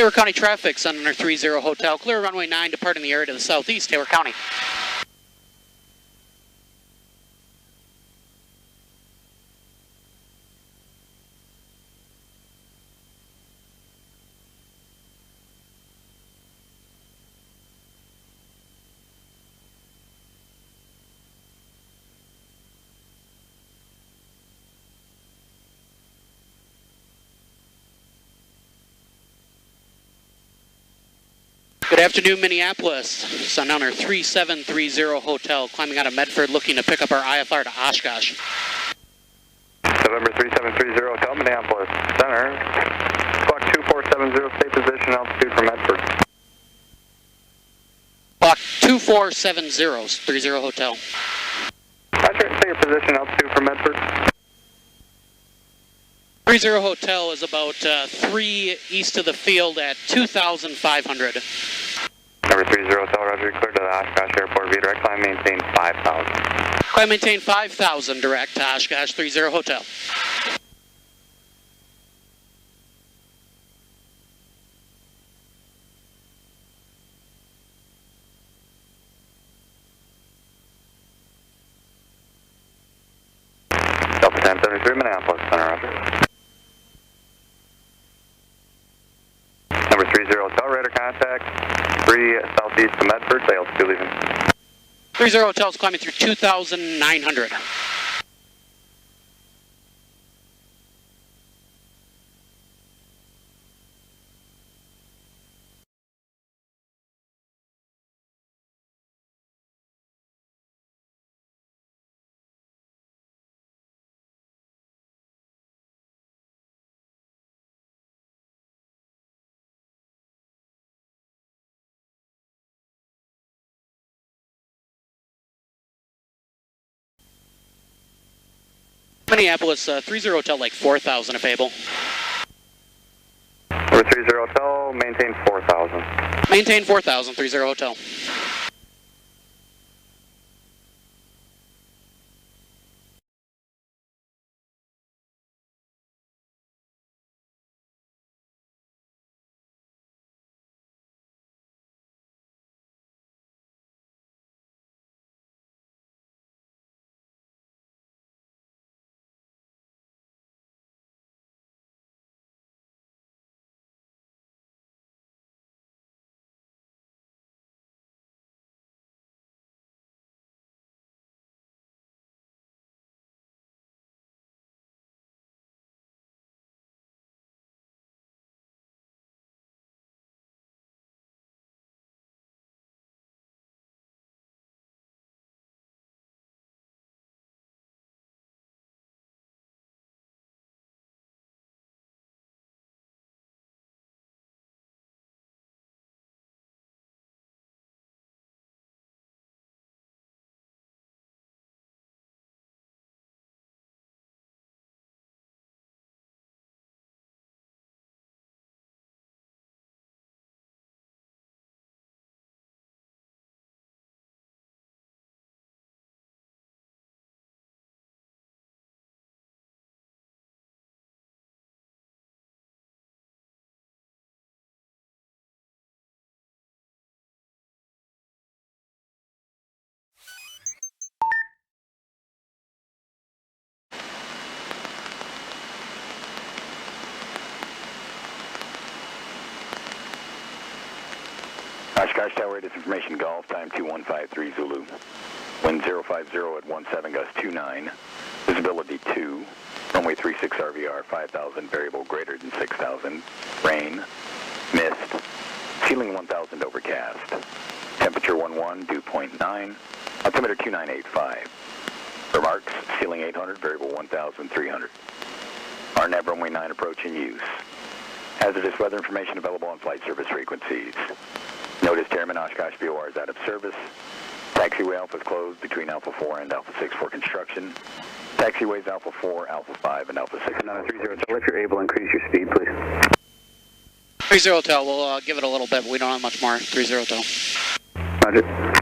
Taylor County traffic, Sun Hunter 30 Hotel, clear runway 9, departing the area to the southeast, Taylor County. Good afternoon, Minneapolis. Sun Hunter 3730 Hotel, climbing out of Medford, looking to pick up our IFR to Oshkosh. November 3730 Hotel, Minneapolis Center. Clock 2470, stay position, altitude for Medford. Clock 2470, 30 Hotel. Roger, stay your position, altitude for Medford. 30 Hotel is about 3 east of the field at 2,500. Number 30 Hotel, Roger, clear to the Oshkosh Airport, via direct climb, maintain 5,000. Climb maintain 5,000 direct to Oshkosh 30 Hotel. Delta 1073, Minneapolis Center, Roger. Number 30 Hotel, radar contact, 3 southeast to Medford, say altitude leaving. 30 Hotel is climbing through 2,900. Minneapolis 30 Hotel, like 4,000 if able. Number 30 Hotel, maintain 4,000. Maintain 4,000, 30 Hotel. Oshkosh Tower, disinformation Golf, time 2153 Zulu. Wind 050 at 17, gust 29. Visibility 2. Runway 36 RVR, 5,000, variable greater than 6,000. Rain. Mist. Ceiling 1,000 overcast. Temperature 11, dew point 9. Altimeter 2985. Remarks, ceiling 800, variable 1,300. RNAV runway 9 approach in use. Hazardous weather information available on flight service frequencies. Notice Chairman Oshkosh VOR is out of service. Taxiway Alpha is closed between Alpha 4 and Alpha 6 for construction. Taxiways Alpha 4, Alpha 5, and Alpha 6. Another 30 Hotel, if you're able, increase your speed, please. 30 Hotel, we'll give it a little bit, but we don't have much more. 30 Hotel. Roger.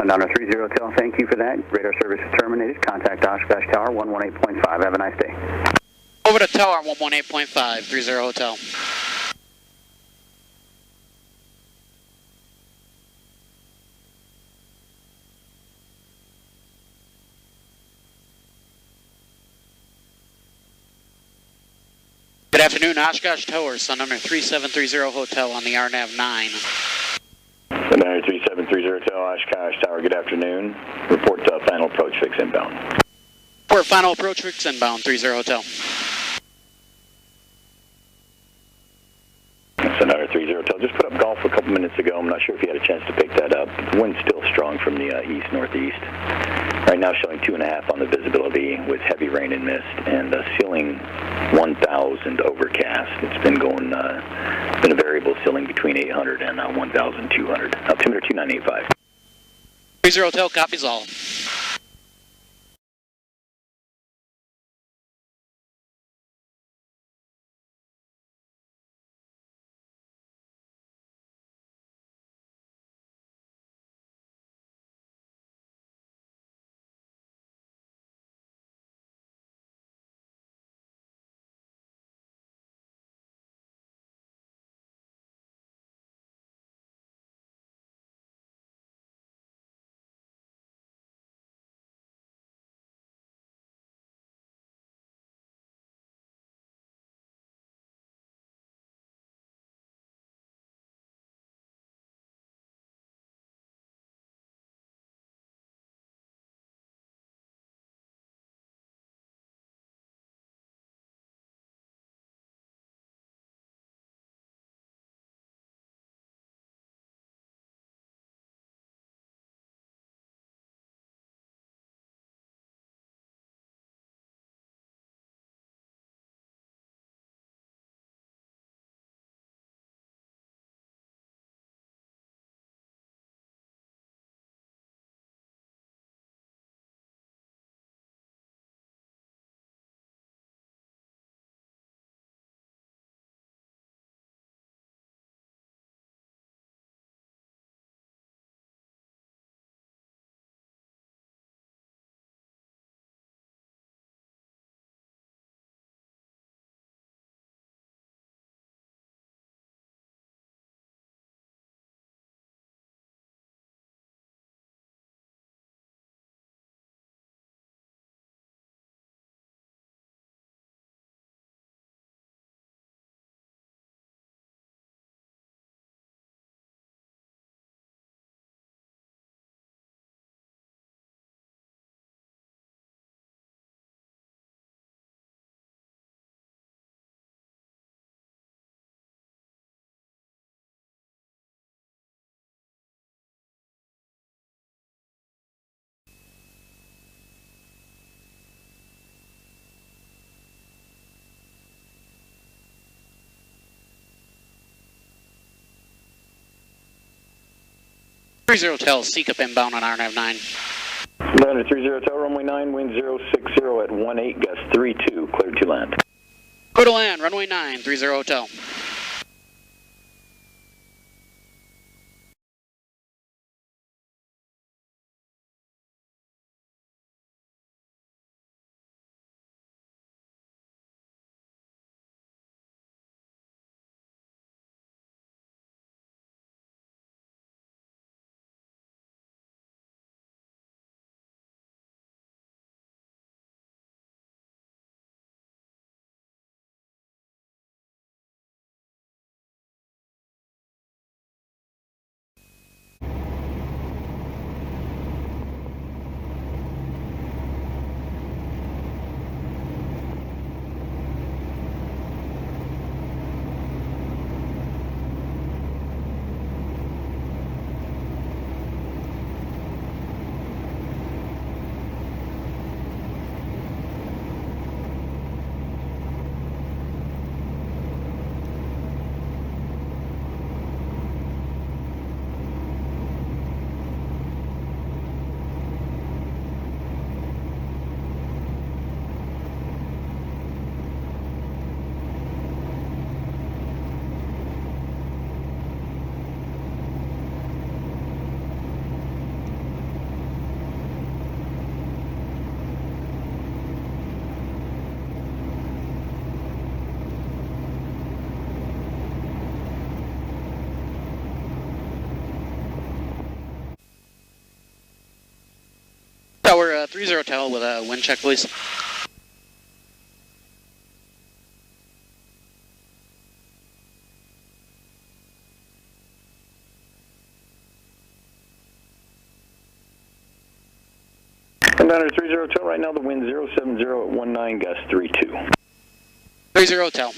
Sundowner 30 Hotel, thank you for that. Radar service is terminated. Contact Oshkosh Tower 118.5. Have a nice day. Over to Tower 118.5, 30 Hotel. Good afternoon, Oshkosh Tower, Sundowner 3730 Hotel on the RNAV 9. Sundowner 3730 Hotel, Oshkosh Tower, good afternoon. Report final approach fix inbound. Report final approach fix inbound, 30 Hotel. Sundowner 30 Hotel, just put up golf a couple minutes ago. I'm not sure if you had a chance to pick that up. The wind's still strong from the east-northeast. Right now showing 2.5 on the visibility with heavy rain and mist, and ceiling 1,000 overcast. It's been going, been a variable ceiling between 800 and 1,200. Altimeter 2985. 30 Hotel copies all. Hotel, seek up inbound on RNAV 9. Sundowner 30 Hotel, runway 9, wind 060 at 18, gust 32, cleared to land. Clear to land, runway 9, 30 Hotel. Tower 30 Hotel with a wind check, please. Sundown 30 Hotel, right now the wind 070 at 19, gust 32. 30 Hotel.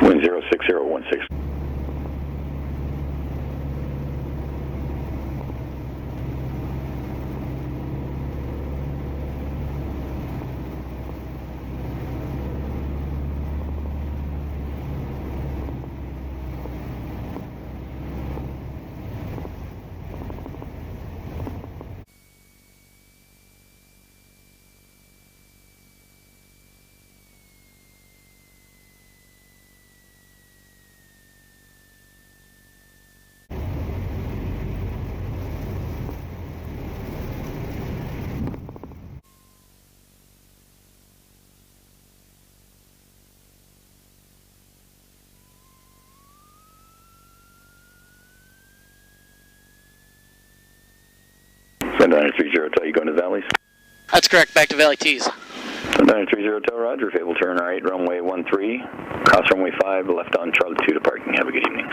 Wind 06016. Sundown 30 Hotel, you going to Valleys? That's correct, back to Valley Tees. Sundown 30 Hotel, roger, favorable turn right, runway 13, cross runway 5, left on Charlie 2 to parking. Have a good evening.